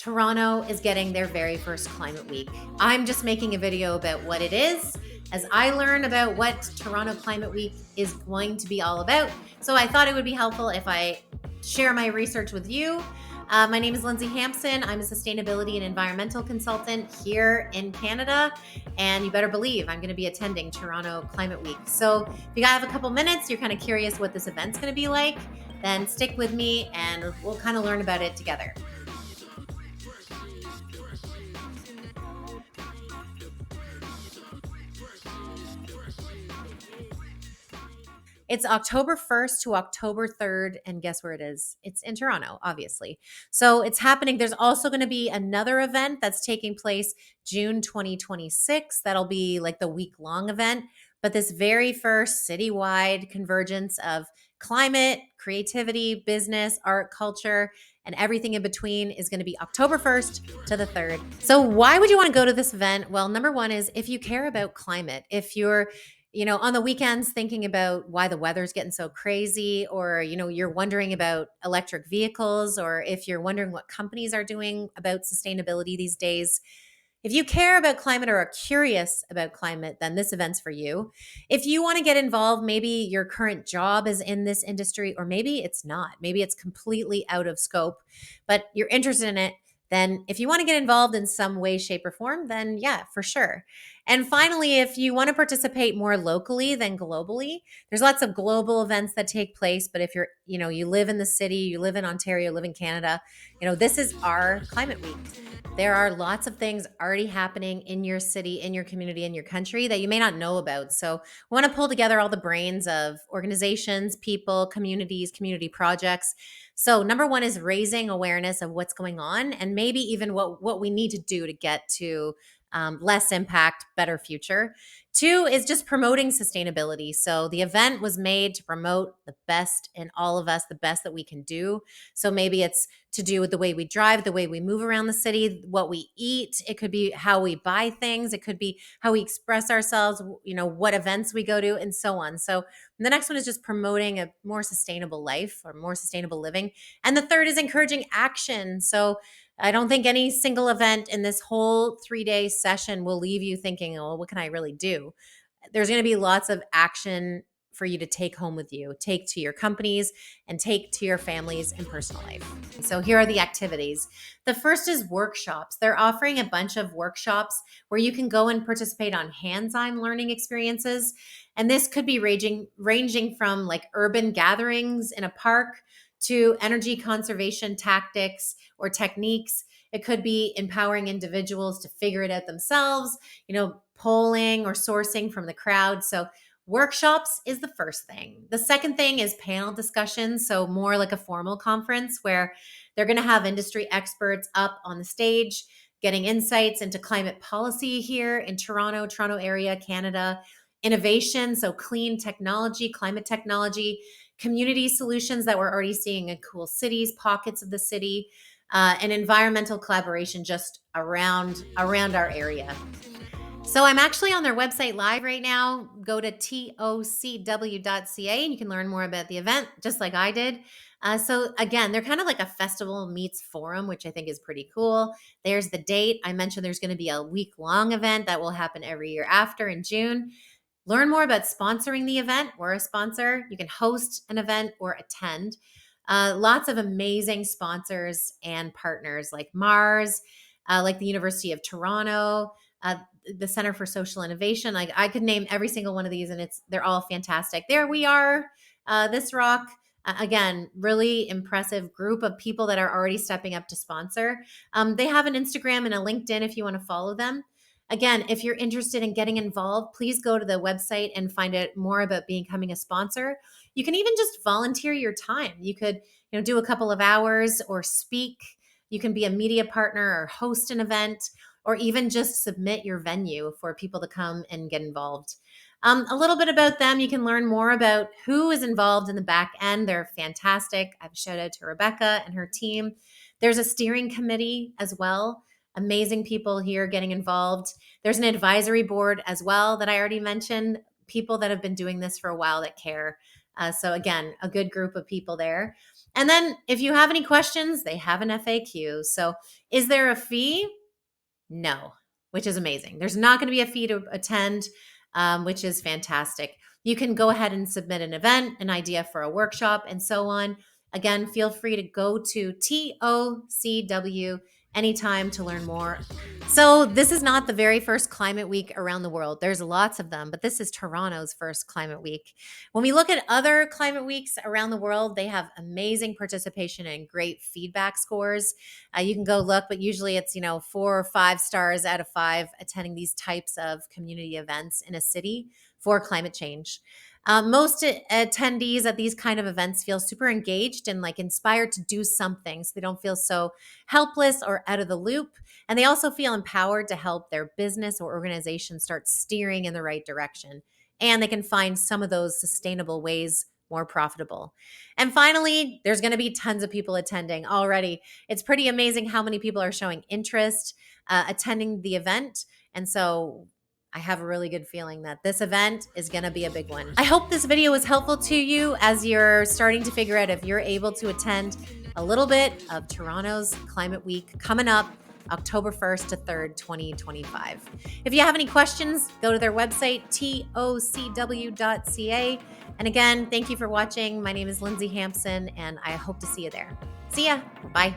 Toronto is getting their very first climate week. I'm just making a video about what it is as I learn about what Toronto Climate Week is going to be all about. So I thought it would be helpful if I share my research with you. My name is Lindsay Hampson. I'm a sustainability and environmental consultant here in Canada. And you better believe I'm going to be attending Toronto Climate Week. So if you have a couple minutes, you're kind of curious what this event's going to be like, then stick with me and we'll kind of learn about it together. It's October 1st to October 3rd. And guess where it is? It's in Toronto, obviously. So it's happening. There's also going to be another event that's taking place June 2026. That'll be like the week-long event. But this very first citywide convergence of climate, creativity, business, art, culture, and everything in between is going to be October 1st to the 3rd. So why would you want to go to this event? Well, number one is if you care about climate, if you're on the weekends thinking about why the weather's getting so crazy, or, you're wondering about electric vehicles, or if you're wondering what companies are doing about sustainability these days. If you care about climate or are curious about climate, then this event's for you. If you want to get involved, maybe your current job is in this industry, or maybe it's not. Maybe it's completely out of scope, but you're interested in it. Then, if you want to get involved in some way, shape, or form, then yeah, for sure. And finally, if you want to participate more locally than globally, there's lots of global events that take place. But if you live in the city, you live in Ontario, live in Canada, this is our climate week. There are lots of things already happening in your city, in your community, in your country that you may not know about. So we want to pull together all the brains of organizations, people, communities, community projects. So number one is raising awareness of what's going on and maybe even what we need to do to get to less impact, better future. Two is just promoting sustainability. So the event was made to promote the best in all of us, the best that we can do. So maybe it's to do with the way we drive, the way we move around the city, what we eat. It could be how we buy things. It could be how we express ourselves, what events we go to, and so on. So the next one is just promoting a more sustainable life or more sustainable living. And the third is encouraging action. So I don't think any single event in this whole 3-day session will leave you thinking, oh, what can I really do? There's going to be lots of action for you to take home with you, take to your companies, and take to your families and personal life. So here are the activities. The first is workshops. They're offering a bunch of workshops where you can go and participate on hands-on learning experiences. And this could be ranging from like urban gatherings in a park to energy conservation tactics or techniques. It could be empowering individuals to figure it out themselves, polling or sourcing from the crowd. So workshops is the first thing. The second thing is panel discussions. So more like a formal conference where they're going to have industry experts up on the stage, getting insights into climate policy here in Toronto area, Canada, innovation. So clean technology, climate technology, community solutions that we're already seeing in cool cities, pockets of the city, and environmental collaboration just around our area. So I'm actually on their website live right now. Go to tocw.ca and you can learn more about the event, just like I did. So again, they're kind of like a festival meets forum, which I think is pretty cool. There's the date. I mentioned there's going to be a week-long event that will happen every year after in June. Learn more about sponsoring the event. We're a sponsor. You can host an event or attend. Lots of amazing sponsors and partners like Mars, like the University of Toronto, the Center for Social Innovation. Like I could name every single one of these, and they're all fantastic. There we are. This rock. Again, really impressive group of people that are already stepping up to sponsor. They have an Instagram and a LinkedIn if you want to follow them. Again, if you're interested in getting involved, please go to the website and find out more about becoming a sponsor. You can even just volunteer your time. You could, do a couple of hours or speak. You can be a media partner or host an event, or even just submit your venue for people to come and get involved. A little bit about them. You can learn more about who is involved in the back end. They're fantastic. I have a shout out to Rebecca and her team. There's a steering committee as well. Amazing people here getting involved. There's an advisory board as well that I already mentioned, people that have been doing this for a while that care. So again, a good group of people there. And then if you have any questions, they have an FAQ. So is there a fee? No, which is amazing. There's not going to be a fee to attend, which is fantastic. You can go ahead and submit an event, an idea for a workshop, and so on. Again, feel free to go to TOCW anytime to learn more. So, this is not the very first climate week around the world. There's lots of them, but this is Toronto's first climate week. When we look at other climate weeks around the world, they have amazing participation and great feedback scores. You can go look, but usually it's, 4 or 5 stars out of 5 attending these types of community events in a city for climate change. Most attendees at these kind of events feel super engaged and like inspired to do something, so they don't feel so helpless or out of the loop. And they also feel empowered to help their business or organization start steering in the right direction. And they can find some of those sustainable ways more profitable. And finally, there's going to be tons of people attending already. It's pretty amazing how many people are showing interest attending the event. And so I have a really good feeling that this event is going to be a big one. I hope this video was helpful to you as you're starting to figure out if you're able to attend a little bit of Toronto's Climate Week coming up October 1st to 3rd, 2025. If you have any questions, go to their website, tocw.ca. And again, thank you for watching. My name is Lindsay Hampson, and I hope to see you there. See ya. Bye.